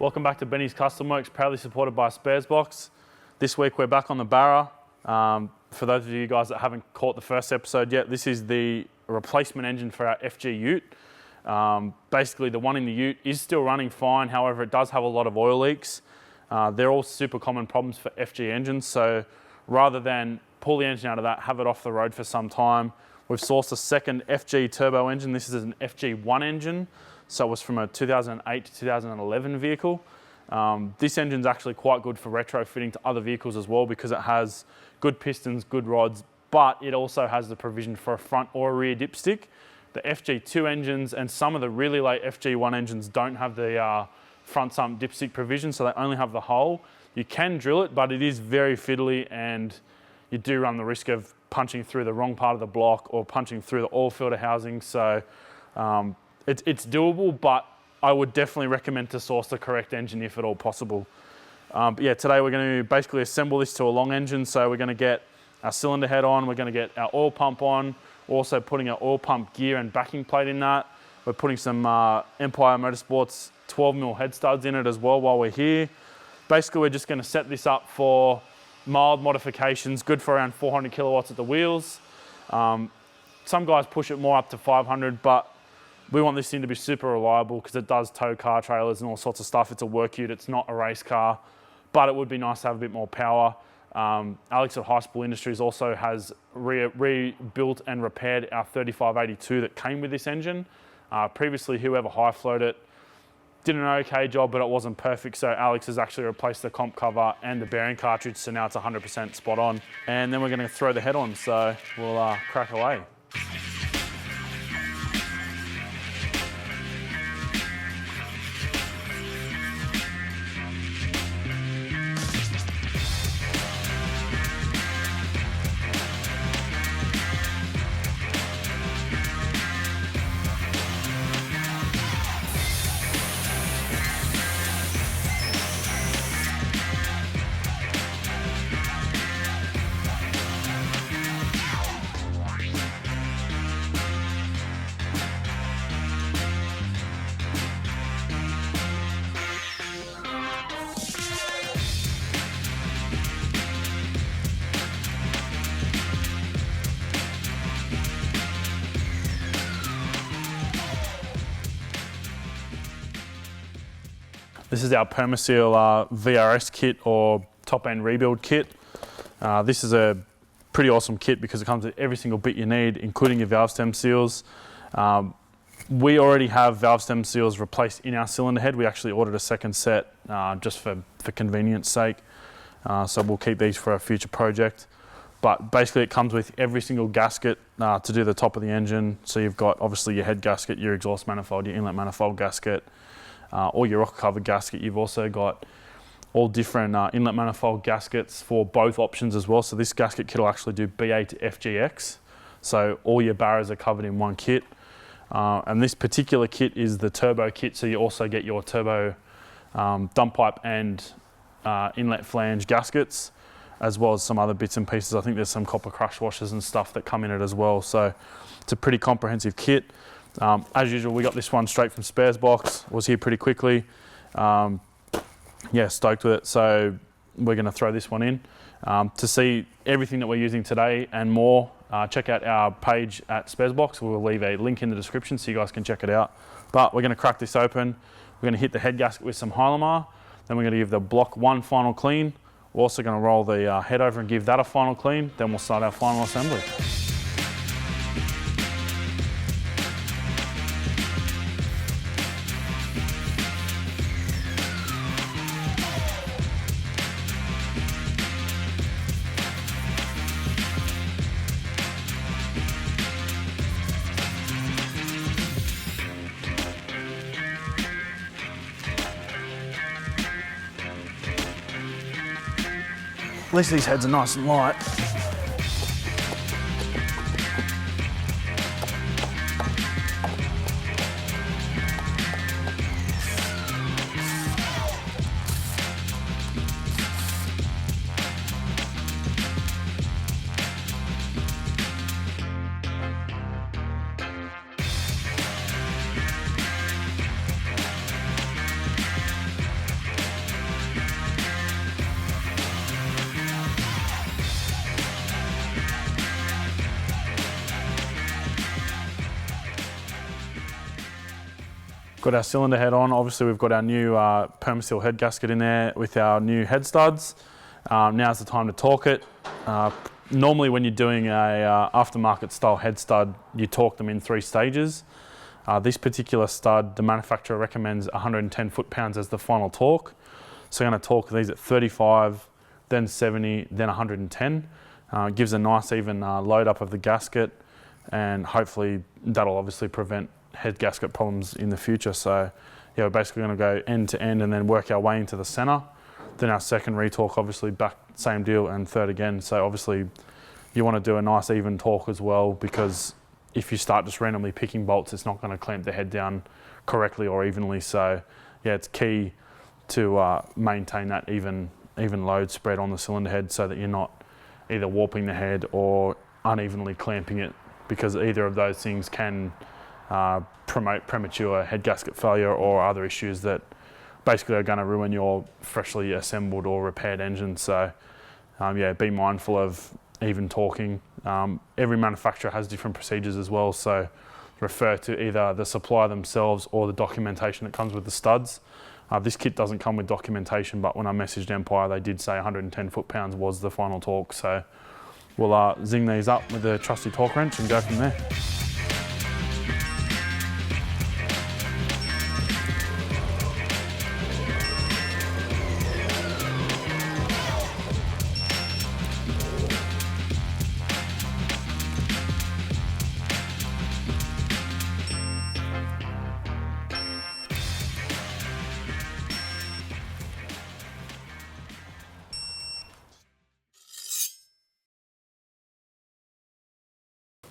Welcome back to Benny's Custom Works, proudly supported by Sparesbox. This week we're back on the Barra. For those of you guys that haven't caught the first episode yet, this is the replacement engine for our FG Ute. Basically the one in the Ute is still running fine, however it does have a lot of oil leaks. They're all super common problems for FG engines, so rather than pull the engine out of that, have it off the road for some time, we've sourced a second FG turbo engine. This is an FG1 engine, so it was from a 2008 to 2011 vehicle. This engine's actually quite good for retrofitting to other vehicles as well because it has good pistons, good rods, but it also has the provision for a front or a rear dipstick. The FG2 engines and some of the really late FG1 engines don't have the front sump dipstick provision, so they only have the hole. You can drill it, but it is very fiddly and you do run the risk of punching through the wrong part of the block or punching through the oil filter housing. So it's doable, but I would definitely recommend to source the correct engine if at all possible. But yeah, today we're going to basically assemble this to a long engine. So we're going to get our cylinder head on, we're going to get our oil pump on, we're also putting our oil pump gear and backing plate in that. We're putting some Empire Motorsports 12mm head studs in it as well while we're here. Basically, we're just going to set this up for mild modifications, good for around 400 kilowatts at the wheels. Some guys push it more up to 500, but we want this thing to be super reliable because it does tow car trailers and all sorts of stuff. It's a work ute, it's not a race car, but it would be nice to have a bit more power. Alex at High Spool Industries also has rebuilt and repaired our 3582 that came with this engine. Previously, whoever high flowed it did an okay job, but it wasn't perfect. So Alex has actually replaced the comp cover and the bearing cartridge, so now it's 100% spot on. And then we're going to throw the head on, so we'll crack away. This is our Permaseal VRS kit or top end rebuild kit. This is a pretty awesome kit because it comes with every single bit you need, including your valve stem seals. We already have valve stem seals replaced in our cylinder head. We actually ordered a second set just for convenience sake. So we'll keep these for a future project. But basically it comes with every single gasket to do the top of the engine. So you've got obviously your head gasket, your exhaust manifold, your inlet manifold gasket, or your rocker cover gasket. You've also got all different inlet manifold gaskets for both options as well. So this gasket kit will actually do BA to FGX. So all your barras are covered in one kit. And this particular kit is the turbo kit. So you also get your turbo dump pipe and inlet flange gaskets, as well as some other bits and pieces. I think there's some copper crush washers and stuff that come in it as well. So it's a pretty comprehensive kit. As usual, we got this one straight from Sparesbox. Was here pretty quickly. Yeah, stoked with it. So we're going to throw this one in. To see everything that we're using today and more, check out our page at Sparesbox. We'll leave a link in the description so you guys can check it out. But we're going to crack this open. We're going to hit the head gasket with some Hylamar. Then we're going to give the block one final clean. We're also going to roll the head over and give that a final clean. Then we'll start our final assembly. At least these heads are nice and light. Got our cylinder head on. Obviously we've got our new Permaseal head gasket in there with our new head studs. Now's the time to torque it. Normally when you're doing a aftermarket style head stud, you torque them in 3 stages. This particular stud, the manufacturer recommends 110 foot-pounds as the final torque. So I'm going to torque these at 35, then 70, then 110. Gives a nice even load up of the gasket, and hopefully that'll obviously prevent head gasket problems in the future. So yeah, we're basically going to go end to end and then work our way into the center. Then our second retorque, obviously back, same deal, and third again. So obviously you want to do a nice even torque as well, because if you start just randomly picking bolts, it's not going to clamp the head down correctly or evenly. So yeah, it's key to maintain that even load spread on the cylinder head, so that you're not either warping the head or unevenly clamping it, because either of those things can promote premature head gasket failure or other issues that basically are going to ruin your freshly assembled or repaired engine. So yeah, be mindful of even torquing. Every manufacturer has different procedures as well, so refer to either the supplier themselves or the documentation that comes with the studs. This kit doesn't come with documentation, but when I messaged Empire, they did say 110 foot-pounds was the final torque. So we'll zing these up with the trusty torque wrench and go from there.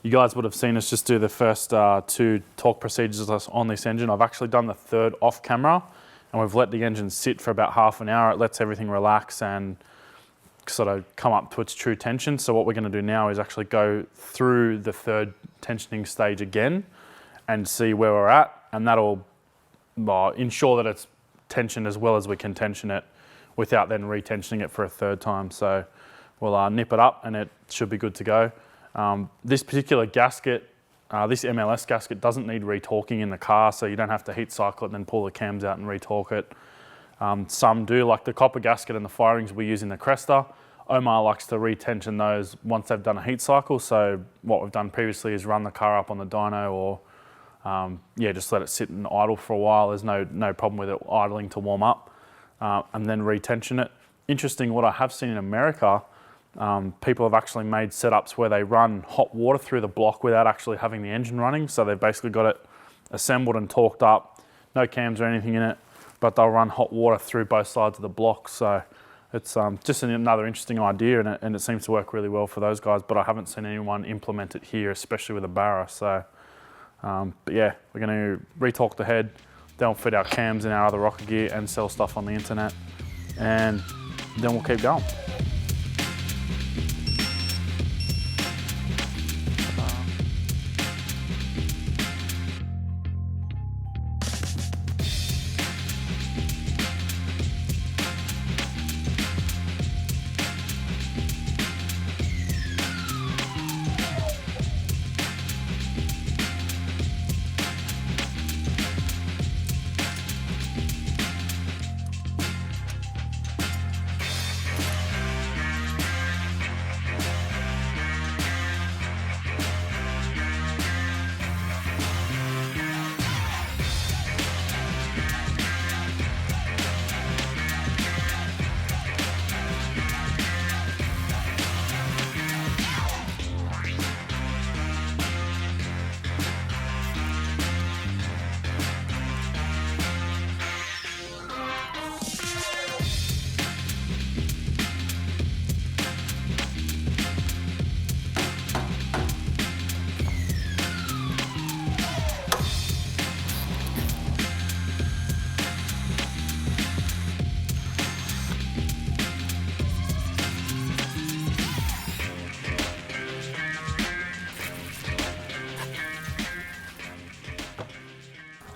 You guys would have seen us just do the first 2 torque procedures on this engine. I've actually done the third off camera, and we've let the engine sit for about half an hour. It lets everything relax and sort of come up to its true tension. So what we're going to do now is actually go through the third tensioning stage again and see where we're at, and that'll ensure that it's tensioned as well as we can tension it without then retensioning it for a third time. So we'll nip it up and it should be good to go. This particular gasket, this MLS gasket, doesn't need retorquing in the car, so you don't have to heat cycle it and then pull the cams out and retorque it. Some do, like the copper gasket and the firings we use in the Cresta. Omar likes to retension those once they've done a heat cycle. So what we've done previously is run the car up on the dyno, or yeah, just let it sit and idle for a while. There's no problem with it idling to warm up, and then retension it. Interesting, what I have seen in America, people have actually made setups where they run hot water through the block without actually having the engine running. So they've basically got it assembled and torqued up, no cams or anything in it, but they'll run hot water through both sides of the block. So it's just another interesting idea, and it seems to work really well for those guys, but I haven't seen anyone implement it here, especially with a Barra. So, but yeah, we're going to retorque the head, then we'll fit our cams in our other rocker gear and sell stuff on the internet, and then we'll keep going.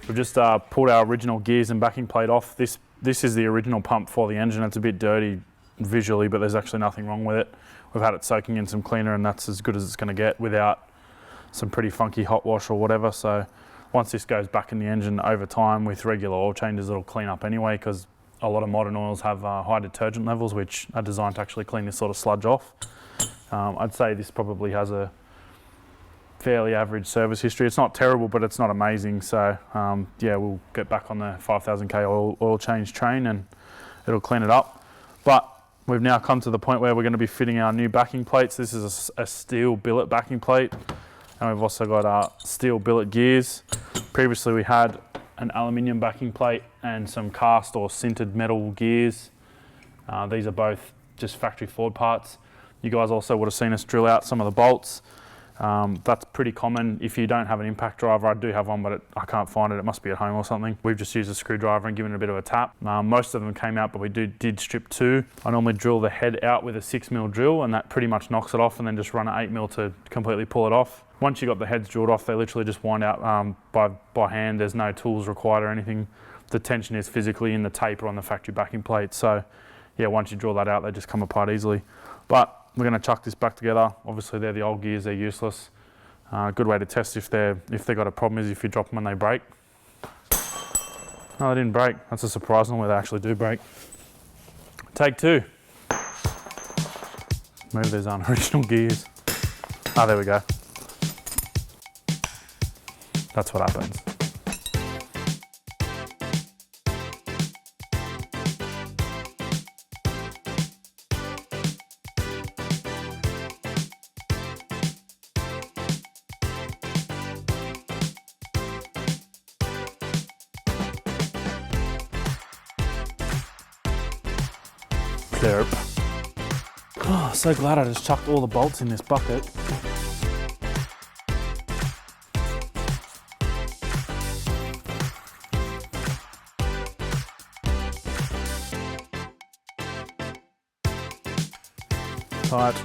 We've just pulled our original gears and backing plate off. This is the original pump for the engine. It's a bit dirty visually, but there's actually nothing wrong with it. We've had it soaking in some cleaner, and that's as good as it's going to get without some pretty funky hot wash or whatever. So Once this goes back in the engine over time with regular oil changes, it'll clean up anyway, because a lot of modern oils have high detergent levels, which are designed to actually clean this sort of sludge off. I'd say this probably has a fairly average service history. It's not terrible, but it's not amazing. So yeah, we'll get back on the 5,000k oil change train and it'll clean it up. But we've now come to the point where we're going to be fitting our new backing plates. This is a steel billet backing plate, and we've also got our steel billet gears. Previously we had an aluminium backing plate and some cast or sintered metal gears. These are both just factory Ford parts. You guys also would have seen us drill out some of the bolts. That's pretty common. If you don't have an impact driver, I do have one, but I can't find it. It must be at home or something. We've just used a screwdriver and given it a bit of a tap. Most of them came out, but we did strip 2. I normally drill the head out with a 6mm drill, and that pretty much knocks it off, and then just run an 8mm to completely pull it off. Once you got the heads drilled off, they literally just wind out by hand. There's no tools required or anything. The tension is physically in the tape or on the factory backing plate. So yeah, once you drill that out, they just come apart easily. But we're going to chuck this back together. Obviously they're the old gears, they're useless. Good way to test if they've got a problem is if you drop them and they break. No, they didn't break. That's a surprise. Normally they actually do break. Take 2. Move these original gears. Ah, there we go. That's what happens. Oh, so glad I just chucked all the bolts in this bucket. Tight.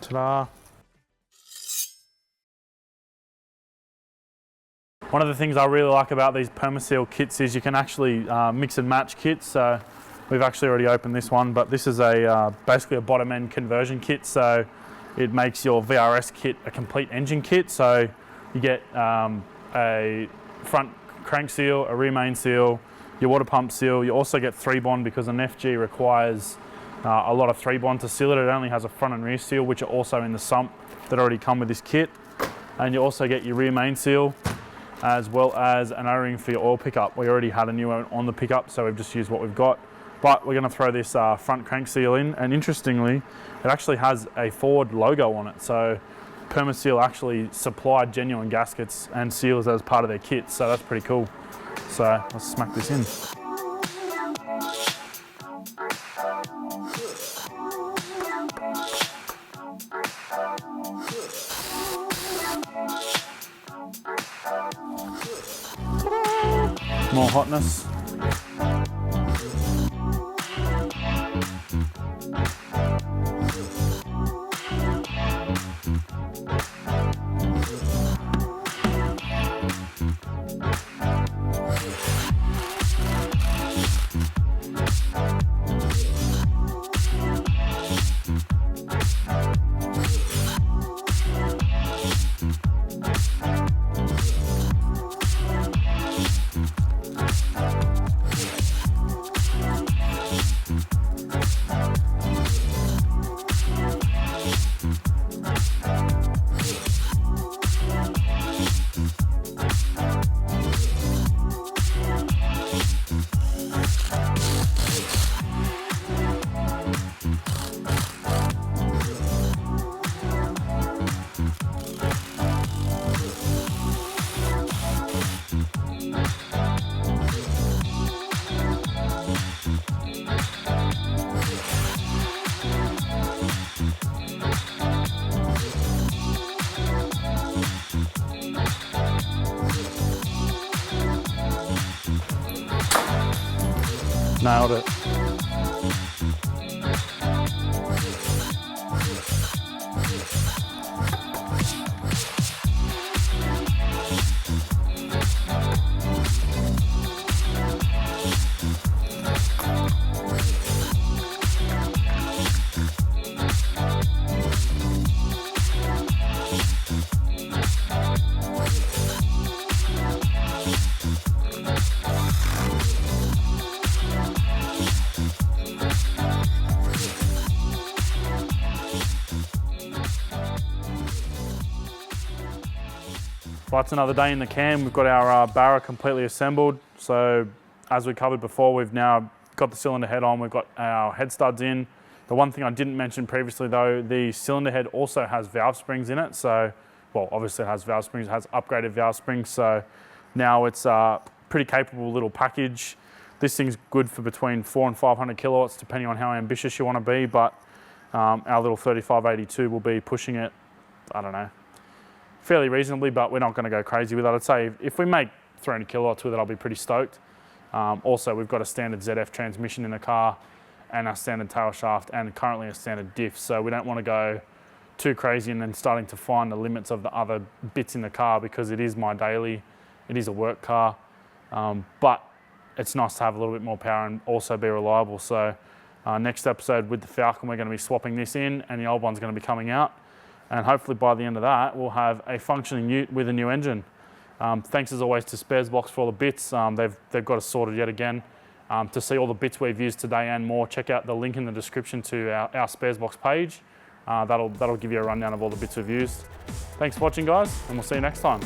Ta-da. One of the things I really like about these Permaseal kits is you can actually mix and match kits. So we've actually already opened this one, but this is a basically a bottom end conversion kit. So it makes your VRS kit a complete engine kit. So you get a front crank seal, a rear main seal, your water pump seal. You also get 3-bond because an FG requires a lot of 3-bond to seal it. It only has a front and rear seal, which are also in the sump that already come with this kit. And you also get your rear main seal, as well as an O-ring for your oil pickup. We already had a new one on the pickup, so we've just used what we've got. But we're gonna throw this front crank seal in, and interestingly, it actually has a Ford logo on it. So Permaseal actually supplied genuine gaskets and seals as part of their kit, so that's pretty cool. So let's smack this in. More hotness. Nailed it. Well, it's another day in the cam. We've got our Barra completely assembled. So as we covered before, we've now got the cylinder head on, we've got our head studs in. The one thing I didn't mention previously though, the cylinder head also has valve springs in it. So, well, obviously it has valve springs, it has upgraded valve springs. So now it's a pretty capable little package. This thing's good for between 400 and 500 kilowatts, depending on how ambitious you want to be. But our little 3582 will be pushing it, I don't know, fairly reasonably, but we're not going to go crazy with it. I'd say if we make 300 kilowatts with it, I'll be pretty stoked. Also, we've got a standard ZF transmission in the car and a standard tail shaft and currently a standard diff. So we don't want to go too crazy and then starting to find the limits of the other bits in the car, because it is my daily, it is a work car. But it's nice to have a little bit more power and also be reliable. So next episode with the Falcon, we're going to be swapping this in and the old one's going to be coming out. And hopefully by the end of that, we'll have a functioning ute with a new engine. Thanks as always to Sparesbox for all the bits. They've got us sorted yet again. To see all the bits we've used today and more, check out the link in the description to our Sparesbox page. That'll give you a rundown of all the bits we've used. Thanks for watching, guys, and we'll see you next time.